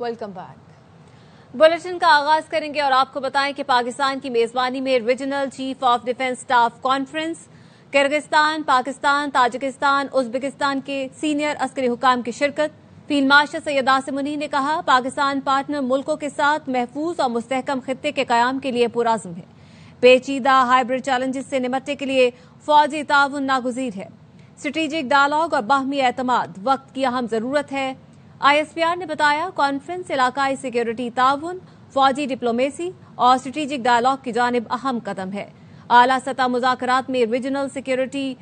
Welcome back. Bulletin کا آغاز کریں گے اور آپ کو بتائیں کہ پاکستان کی میزبانی میں regional chief of defence staff conference, Kyrgyzstan, Pakistan, Tajikistan, Uzbekistan کے سینئر عسکری حکام کی شرکت۔ فیلڈ مارشل سید عاصم منیع نے کہا، پاکستان پارٹنر ملکوں کے ساتھ محفوظ اور مستحکم خطے کے قیام کے لیے پرعزم ہے۔ پیچیدہ ہائبرڈ چیلنجز سے نمٹنے کے لیے فوجی تعاون ناگزیر ہے۔ اسٹریٹجک ڈائلاگ اور باہمی اعتماد وقت کی اہم ضرورت ہے۔ ISPR نے بتایا، کانفرنس علاقائی سیکیورٹی تعاون، فوجی ڈپلومیسی اور اسٹریٹجک ڈائلاگ کی جانب اہم قدم ہے۔ اعلیٰ سطح مذاکرات میں ریجنل سیکیورٹی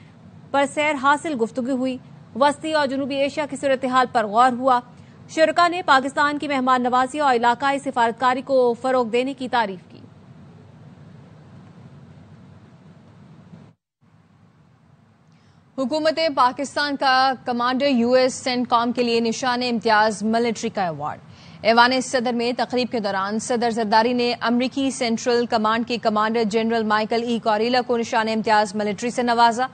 پر سیر حاصل گفتگو ہوئی۔ وسطی اور جنوبی ایشیا کی صورتحال پر غور ہوا۔ شرکاء نے پاکستان کی مہمان نوازی اور علاقائی سفارتکاری کو فروغ دینے کی تعریف کی۔ حکومت پاکستان کا کمانڈر US سینٹ کام کے لیے نشان امتیاز ملٹری کا ایوارڈ۔ ایوان صدر میں تقریب کے دوران صدر زرداری نے امریکی سینٹرل کمانڈ کے کمانڈر جنرل مائیکل کوریلا کو نشان امتیاز ملٹری سے نوازا۔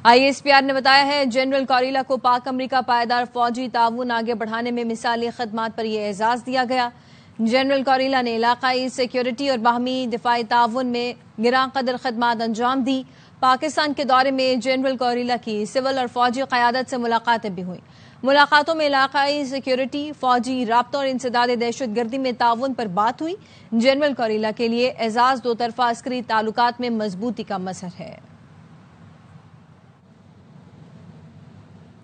ISPR نے بتایا ہے، جنرل کوریلا کو پاک امریکہ پائیدار فوجی تعاون آگے بڑھانے میں مثالی خدمات پر یہ اعزاز دیا گیا۔ جنرل کوریلا نے علاقائی سیکیورٹی اور باہمی دفاعی تعاون میں گراں قدر خدمات انجام دی۔ پاکستان کے دورے میں جنرل کوریلا کی سول اور فوجی قیادت سے ملاقاتیں بھی ہوئیں۔ ملاقاتوں میں علاقائی سیکیورٹی، فوجی رابطوں اور انسداد دہشت گردی میں تعاون پر بات ہوئی۔ جنرل کوریلا کے لیے اعزاز دو طرفہ عسکری تعلقات میں مضبوطی کا مظہر ہے۔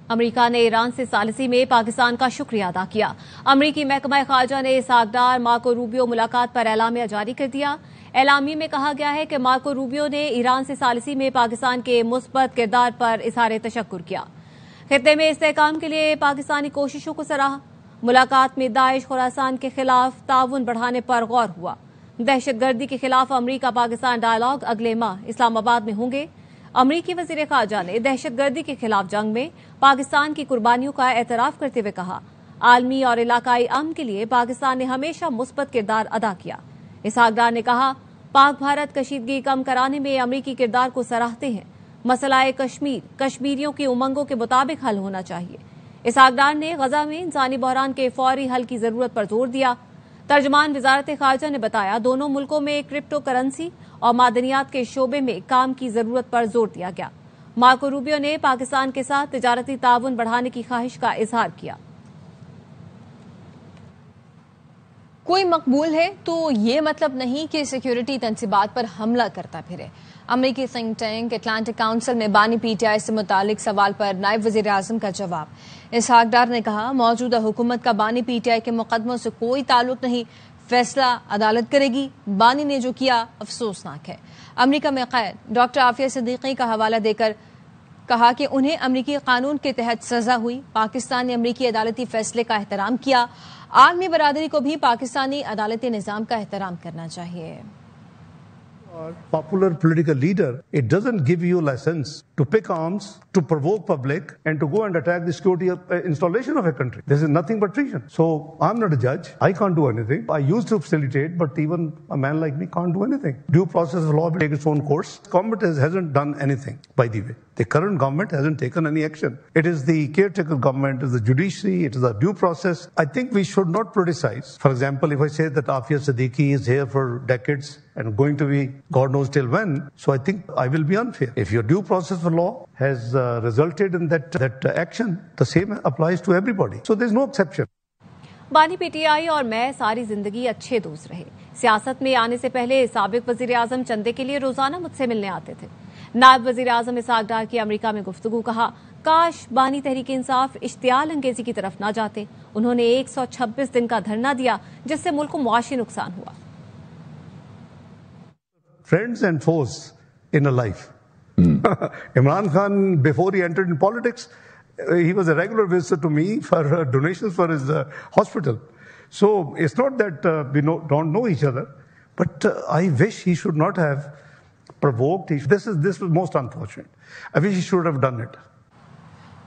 امریکہ نے ایران سے ثالثی میں پاکستان کا شکریہ ادا کیا۔ امریکی محکمہ خارجہ نے اسحاق ڈار مارکو روبیو ملاقات پر اعلامیہ جاری کر دیا۔ اعلامیے میں کہا گیا ہے کہ مارکو روبیو نے ایران سے ثالثی میں پاکستان کے مثبت کردار پر اظہار تشکر کیا۔ خطے میں استحکام کے لیے پاکستانی کوششوں کو سراہا۔ ملاقات میں داعش خراسان کے خلاف تعاون بڑھانے پر غور ہوا۔ دہشت گردی کے خلاف امریکہ پاکستان ڈائلاگ اگلے ماہ اسلام آباد میں ہوں گے۔ امریکی وزیر خارجہ نے دہشت گردی کے خلاف جنگ میں پاکستان کی قربانیوں کا اعتراف کرتے ہوئے کہا، عالمی اور علاقائی امن کے لیے پاکستان نے ہمیشہ مثبت کردار ادا کیا۔ اسحاق ڈار نے کہا، پاک بھارت کشیدگی کم کرانے میں امریکی کردار کو سراہتے ہیں۔ مسئلہ کشمیریوں کی امنگوں کے مطابق حل ہونا چاہیے۔ اسحاق ڈار نے غزہ میں انسانی بحران کے فوری حل کی ضرورت پر زور دیا۔ ترجمان وزارت خارجہ نے بتایا، دونوں ملکوں میں کرپٹو کرنسی اور معدنیات کے شعبے میں کام کی ضرورت پر زور دیا گیا۔ مارکو روبیو نے پاکستان کے ساتھ تجارتی تعاون بڑھانے کی خواہش کا اظہار کیا۔ کوئی مقبول ہے تو یہ مطلب نہیں کہ سیکیورٹی تنصیبات پر حملہ کرتا پھرے۔ امریکی تھنک ٹینک اٹلانٹک کاؤنسل میں بانی PTI سے متعلق سوال پر نائب وزیر اعظم کا جواب۔ اسحاق ڈار نے کہا، موجودہ حکومت کا بانی PTI کے مقدموں سے کوئی تعلق نہیں، فیصلہ عدالت کرے گی۔ بانی نے جو کیا افسوسناک ہے۔ امریکہ میں قید ڈاکٹر عافیہ صدیقی کا حوالہ دے کر کہا کہ انہیں امریکی قانون کے تحت سزا ہوئی۔ پاکستان نے امریکی عدالتی فیصلے کا احترام کیا۔ عالمی برادری کو بھی پاکستانی عدالتی نظام کا احترام کرنا چاہیے۔ Popular political leader, it doesn't give you license to pick arms, to provoke public, and to go and attack the security installation of a country. This is nothing but treason. So I'm not a judge. I can't do anything. I used to facilitate, but even a man like me can't do anything. Due process of law will take its own course. Government hasn't done anything, by the way. The current government hasn't taken any action. It is the caretaker government, it is the judiciary, it is the due process. I think we should not criticize. For example, if I say that Afia Siddiqui is here for decades and going to be God knows till when, so I think I will be unfair. If your due process of law has resulted in that action, the same applies to everybody. So there is no exception. بانی PTI اور میں ساری زندگی اچھے دوست رہے۔ سیاست میں آنے سے پہلے سابق وزیر اعظم چندے کے لیے روزانہ مجھ سے ملنے آتے تھے۔ نائب وزیر اعظم اسحاق ڈار کی امریکہ میں گفتگو، کہا، کاش بانی تحریک انصاف اشتعال انگیزی کی طرف نہ جاتے۔ انہوں نے 126 دن کا دھرنا دیا، جس سے ملک کو معاشی نقصان ہوا۔ Friends and foes in a life. Imran Khan, before he entered in politics, he was a regular visitor to me for donations for his hospital. So it's not that we don't know each other, but I wish he should not have provoked. This was most unfortunate. I wish he should have done it.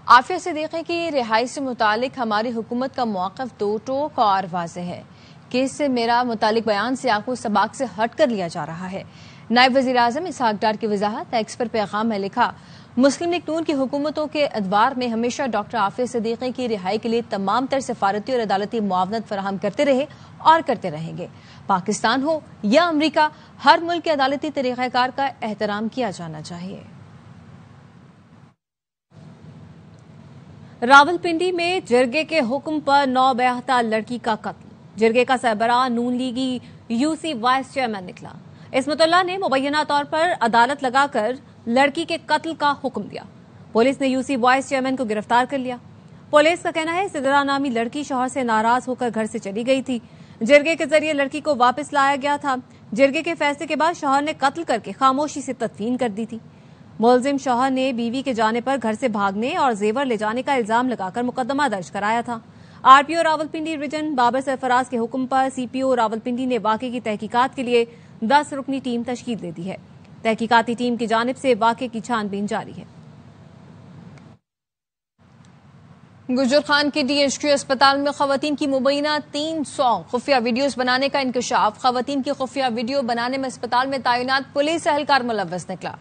Aafia Siddiqui کی رہائی سے متعلق ہماری حکومت کا موقف دو ٹوک اور واضح ہے کہ اس سے میرا متعلق بیان سیاق و سباق سے ہٹ کر لیا جا رہا ہے۔ نائب وزیر اعظم اسحاق ڈار کی وضاحت، ایکس پر پیغام میں لکھا، مسلم لیگ نون کی حکومتوں کے ادوار میں ہمیشہ ڈاکٹر عافیہ صدیقی کی رہائی کے لیے تمام تر سفارتی اور عدالتی معاونت فراہم کرتے رہے اور کرتے رہیں گے. پاکستان ہو یا امریکہ، ہر ملک کے عدالتی طریقہ کار کا احترام کیا جانا چاہیے. راولپنڈی میں جرگے کے حکم پر نوبیاحتہ لڑکی کا قتل. جرگے کا سربراہ نون لیگی UC وائس چیئرمین نکلا. عصمت اللہ نے مبینہ طور پر عدالت لگا کر لڑکی کے قتل کا حکم دیا. پولیس نے UC وائس چیئرمین کو گرفتار کر لیا. پولیس کا کہنا ہے سدرا نامی لڑکی شوہر سے ناراض ہو کر گھر سے چلی گئی تھی. جرگے کے ذریعے لڑکی کو واپس لایا گیا تھا. جرگے کے فیصلے کے بعد شوہر نے قتل کر کے خاموشی سے تدفین کر دی تھی. ملزم شوہر نے بیوی کے جانے پر گھر سے بھاگنے اور زیور لے جانے کا الزام لگا کر مقدمہ درج کرایا تھا. RPO راولپنڈی ریجن بابر سرفراز کے حکم پر CPO راولپنڈی نے واقعے کی تحقیقات کے لیے 10 رکنی ٹیم تشکیل دے دی ہے. تحقیقاتی ٹیم کی جانب سے واقعے کی چھان بین جاری ہے. گجر خان کے DHQ اسپتال میں خواتین کی مبینہ 300 خفیہ ویڈیوز بنانے کا انکشاف. خواتین کی خفیہ ویڈیو بنانے میں اسپتال میں تعینات پولیس اہلکار ملوث نکلا،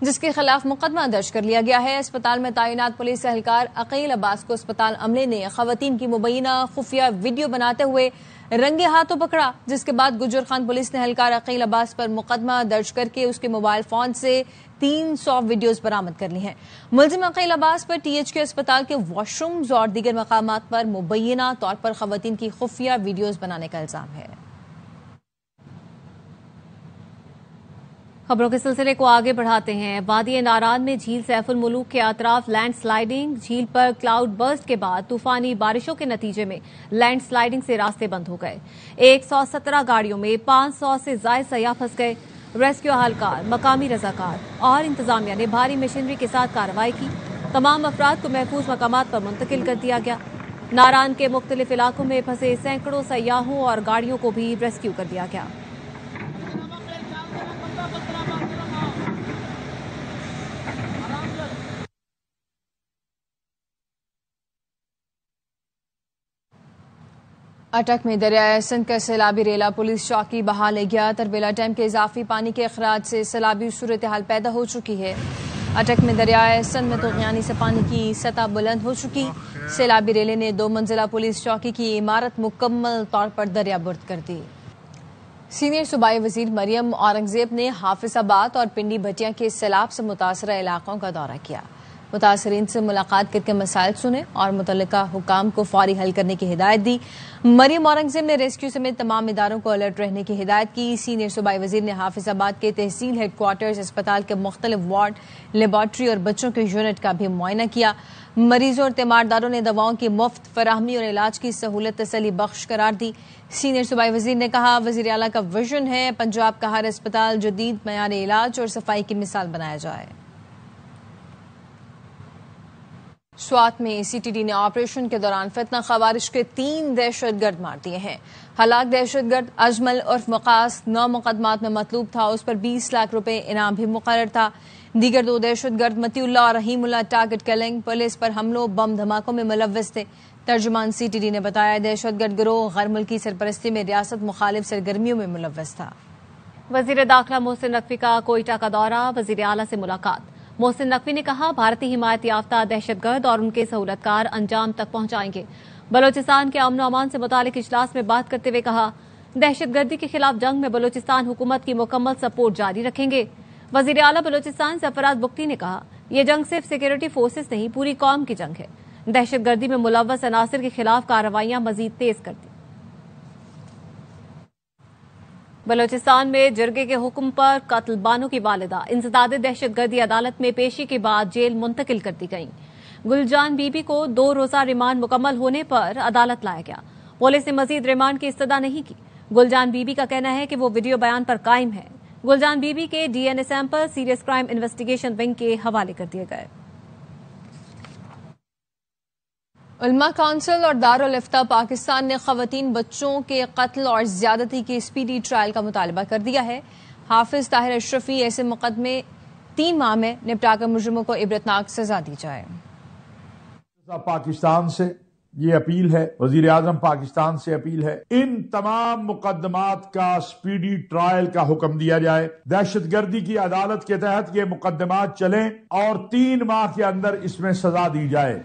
جس کے خلاف مقدمہ درج کر لیا گیا ہے. اسپتال میں تعینات پولیس اہلکار عقیل عباس کو اسپتال عملے نے خواتین کی مبینہ خفیہ ویڈیو بناتے ہوئے رنگے ہاتھوں پکڑا، جس کے بعد گجر خان پولیس نے اہلکار عقیل عباس پر مقدمہ درج کر کے اس کے موبائل فون سے 300 ویڈیوز برآمد کر لی ہیں. ملزم عقیل عباس پر THQ اسپتال کے واش رومز اور دیگر مقامات پر مبینہ طور پر خواتین کی خفیہ ویڈیوز بنانے کا الزام ہے. خبروں کے سلسلے کو آگے بڑھاتے ہیں. وادی ناران میں جھیل سیف الملوک کے اطراف لینڈ سلائیڈنگ. جھیل پر کلاؤڈ برسٹ کے بعد طوفانی بارشوں کے نتیجے میں لینڈ سلائیڈنگ سے راستے بند ہو گئے. 117 گاڑیوں میں 500 سے زائد سیاح پھنس گئے. ریسکیو اہلکار، مقامی رضاکار اور انتظامیہ نے بھاری مشینری کے ساتھ کارروائی کی. تمام افراد کو محفوظ مقامات پر منتقل کر دیا گیا. ناران کے مختلف علاقوں میں پھنسے سینکڑوں سیاحوں اور گاڑیوں کو بھی ریسکیو کر دیا گیا. اٹک میں دریائے سندھ کا سیلابی ریلا پولیس چوکی بہا لے گیا. تربیلا ڈیم کے اضافی پانی کے اخراج سے سیلابی صورتحال پیدا ہو چکی ہے. اٹک میں دریائے سندھ میں طغیانی سے پانی کی سطح بلند ہو چکی. سیلابی ریلے نے 2 منزلہ پولیس چوکی کی عمارت مکمل طور پر دریا برد کر دی. سینئر صوبائی وزیر مریم اورنگزیب نے حافظ آباد اور پنڈی بھٹیا کے سیلاب سے متاثرہ علاقوں کا دورہ کیا. متاثرین سے ملاقات کر کے مسائل سنے اور متعلقہ حکام کو فوری حل کرنے کی ہدایت دی. مریم اورنگزیب نے ریسکیو سمیت تمام اداروں کو الرٹ رہنے کی ہدایت کی. سینئر صوبائی وزیر نے حافظ آباد کے تحصیل ہیڈ کوارٹرز، اسپتال کے مختلف وارڈ، لیبارٹری اور بچوں کے یونٹ کا بھی معائنہ کیا. مریضوں اور تیمارداروں نے دواؤں کی مفت فراہمی اور علاج کی سہولت تسلی بخش قرار دی. سینئر صوبائی وزیر نے کہا وزیر اعلیٰ کا ویژن ہے پنجاب کا ہر اسپتال جدید معیار علاج اور صفائی کی مثال بنایا جائے. سوات میں CTD نے آپریشن کے دوران فتنہ خوارج کے 3 دہشت گرد مار دیے ہیں. ہلاک دہشت گرد اجمل عرف وقاص 9 مقدمات میں مطلوب تھا، اس پر 20 لاکھ روپے انعام بھی مقرر تھا. دیگر 2 دہشت گرد متی اللہ اور رحیم اللہ ٹارگٹ کلنگ، پولیس پر حملوں، بم دھماکوں میں ملوث تھے. ترجمان CTD نے بتایا دہشت گرد گروہ غیر ملکی سرپرستی میں ریاست مخالف سرگرمیوں میں ملوث تھا. وزیر داخلہ محسن نقوی کا کوئٹہ کا دورہ، وزیر اعلیٰ سے ملاقات. محسن نقوی نے کہا بھارتی حمایت یافتہ دہشت گرد اور ان کے سہولت کار انجام تک پہنچائیں گے. بلوچستان کے امن و امان سے متعلق اجلاس میں بات کرتے ہوئے کہا دہشت گردی کے خلاف جنگ میں بلوچستان حکومت کی مکمل سپورٹ جاری رکھیں گے. وزیر اعلیٰ بلوچستان سرفراز بگٹی نے کہا یہ جنگ صرف سیکورٹی فورسز نہیں پوری قوم کی جنگ ہے. دہشت گردی میں ملوث عناصر کے خلاف کارروائیاں مزید تیز کر دی. بلوچستان میں جرگے کے حکم پر قتل بانو کی والدہ انسداد دہشت گردی عدالت میں پیشی کے بعد جیل منتقل کر دی گئیں. گلجان بی بی کو 2 روزہ ریمانڈ مکمل ہونے پر عدالت لایا گیا. پولیس نے مزید ریمانڈ کی استدعا نہیں کی. گلجان بی بی کا کہنا ہے کہ وہ ویڈیو بیان پر قائم ہے. گلجان بی بی کے DNA sample serious crime investigation wing کے حوالے کر دیے گئے. علماء کونسل اور دارالفتہ پاکستان نے خواتین بچوں کے قتل اور زیادتی کے اسپیڈی ٹرائل کا مطالبہ کر دیا ہے. حافظ طاہر اشرفی ایسے مقدمے 3 ماہ میں نپٹا کر مجرموں کو عبرتناک سزا دی جائے. پاکستان سے یہ اپیل ہے، وزیر اعظم پاکستان سے اپیل ہے، ان تمام مقدمات کا سپیڈی ٹرائل کا حکم دیا جائے، دہشت گردی کی عدالت کے تحت یہ مقدمات چلیں اور 3 ماہ کے اندر اس میں سزا دی جائے۔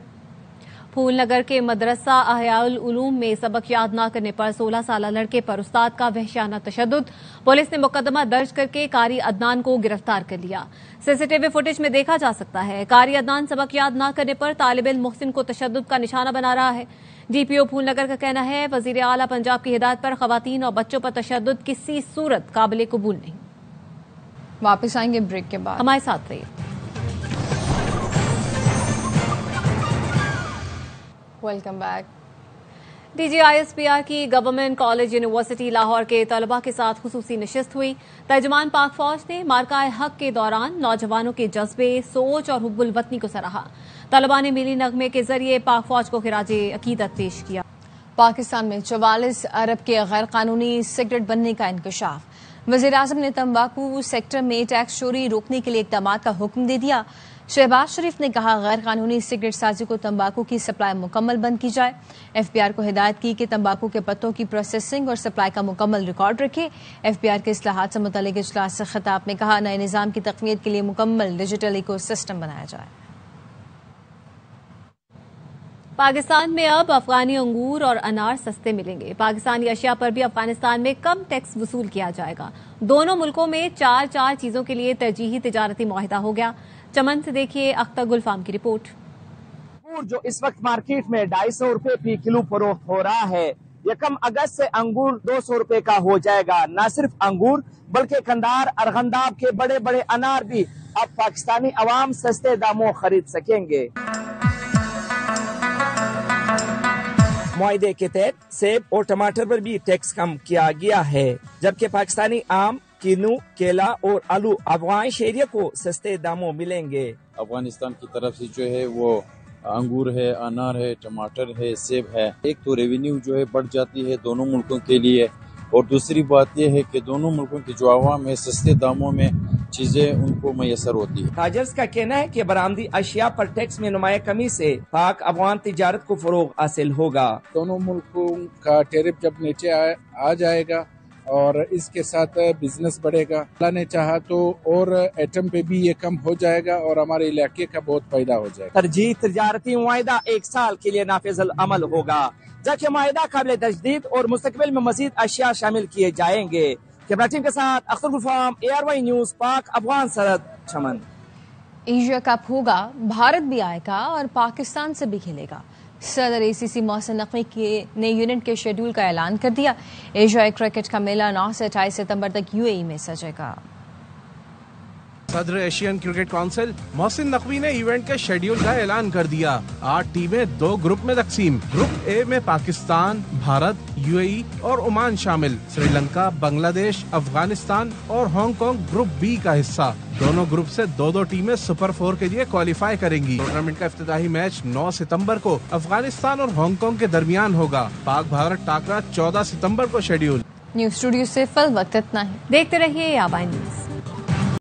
پھول نگر کے مدرسہ احیاء العلوم میں سبق یاد نہ کرنے پر 16 سالہ لڑکے پر استاد کا وحشیانہ تشدد، پولیس نے مقدمہ درج کر کے قاری عدنان کو گرفتار کر لیا۔ سی سی ٹی وی فوٹیج میں دیکھا جا سکتا ہے قاری عدنان سبق یاد نہ کرنے پر طالب علم محسن کو تشدد کا نشانہ بنا رہا ہے۔ ڈی پی او پھول نگر کا کہنا ہے وزیر اعلیٰ پنجاب کی ہدایت پر خواتین اور بچوں پر تشدد کسی صورت قابل قبول نہیں۔ واپس آئیں گے بریک کے بعد، ہمارے ساتھ رہیے۔ Welcome back. D G I S P R کی گورنمنٹ کالج یونیورسٹی لاہور کے طلباء کے ساتھ خصوصی نشست ہوئی۔ ترجمان پاک فوج نے مارکہ حق کے دوران نوجوانوں کے جذبے، سوچ اور حب الوطنی کو سراہا۔ طلباء نے ملی نغمے کے ذریعے پاک فوج کو خراج عقیدت پیش کیا۔ پاکستان میں 44 ارب کے غیر قانونی سگریٹ بننے کا انکشاف، وزیر اعظم نے تمباکو سیکٹر میں ٹیکس چوری روکنے کے لیے اقدامات کا حکم دے دیا۔ شہباز شریف نے کہا غیر قانونی سگریٹ سازی کو تمباکو کی سپلائی مکمل بند کی جائے۔ ایف بی آر کو ہدایت کی کہ تمباکو کے پتوں کی پروسیسنگ اور سپلائی کا مکمل ریکارڈ رکھے۔ ایف بی آر کے اصلاحات سے متعلق اجلاس سے خطاب میں کہا نئے نظام کی تقویت کے لیے مکمل ڈیجیٹل ایکو سسٹم بنایا جائے۔ پاکستان میں اب افغانی انگور اور انار سستے ملیں گے۔ پاکستانی اشیاء پر بھی افغانستان میں کم ٹیکس وصول کیا جائے گا۔ دونوں ملکوں میں 4 چیزوں کے لیے ترجیحی تجارتی معاہدہ ہو گیا۔ چمن سے دیکھیے اختر گلفام کی رپورٹ۔ انگور جو اس وقت مارکیٹ میں 250 روپے فی کلو فروخت ہو رہا ہے، 1 اگست سے انگور 200 روپے کا ہو جائے گا۔ نہ صرف انگور بلکہ قندھار، ارغنداب کے بڑے بڑے انار بھی اب پاکستانی عوام سستے داموں خرید سکیں گے۔ معاہدے کے تحت سیب اور ٹماٹر پر بھی ٹیکس کم کیا گیا ہے، جبکہ پاکستانی آم، کینو، کیلا اور آلو افغان شہریوں کو سستے داموں ملیں گے۔ افغانستان کی طرف سے جو ہے وہ انگور ہے، انار ہے، ٹماٹر ہے، سیب ہے۔ ایک تو ریونیو جو ہے بڑھ جاتی ہے دونوں ملکوں کے لیے، اور دوسری بات یہ ہے کہ دونوں ملکوں کے جو عوام ہے سستے داموں میں چیزیں ان کو میسر ہوتی ہے۔ تاجرز کا کہنا ہے کہ برآمدی اشیاء پر ٹیکس میں نمایاں کمی سے پاک افغان تجارت کو فروغ حاصل ہوگا۔ دونوں ملکوں کا ٹیرف جب نیچے آ جائے گا اور اس کے ساتھ بزنس بڑھے گا، اللہ نے چاہا تو اور ایٹم پہ بھی یہ کم ہو جائے گا اور ہمارے علاقے کا بہت فائدہ ہو جائے گا۔ ترجیح تجارتی معاہدہ 1 سال کے لیے نافذ العمل ہوگا، جبکہ معاہدہ قابل تجدید اور مستقبل میں مزید اشیاء شامل کیے جائیں گے۔ کیمرہ ٹیم کے ساتھ اختر گلفام، ARY نیوز، پاک افغان سرحد، چمن۔ ایشیا کپ ہوگا، بھارت بھی آئے گا اور پاکستان سے بھی کھیلے گا۔ صدر ACC محسن نقوی نے یونٹ کے شیڈول کا اعلان کر دیا۔ ایشیائی کرکٹ کا میلہ 9 سے 28 ستمبر تک UAE میں سجے گا۔ صدر Asian cricket council Mohsin Naqvi نے ایونٹ کے شیڈیول کا اعلان کر دیا۔ 8 ٹیمیں 2 گروپ میں تقسیم۔ گروپ اے میں پاکستان، بھارت، UAE اور عمان شامل۔ سری لنکا، بنگلہ دیش، افغانستان اور ہانگ کانگ گروپ بی کا حصہ۔ دونوں گروپ سے 2 ٹیمیں سپر 4 کے لیے کوالیفائی کریں گی۔ ٹورنامنٹ کا افتتاحی میچ 9 ستمبر کو افغانستان اور ہانگ کانگ کے درمیان ہوگا۔ پاک بھارت ٹاکرا 14 ستمبر کو شیڈیول۔ نیوز اسٹوڈیو سے فی الوقت اتنا ہی، دیکھتے رہیے ABI نیوز۔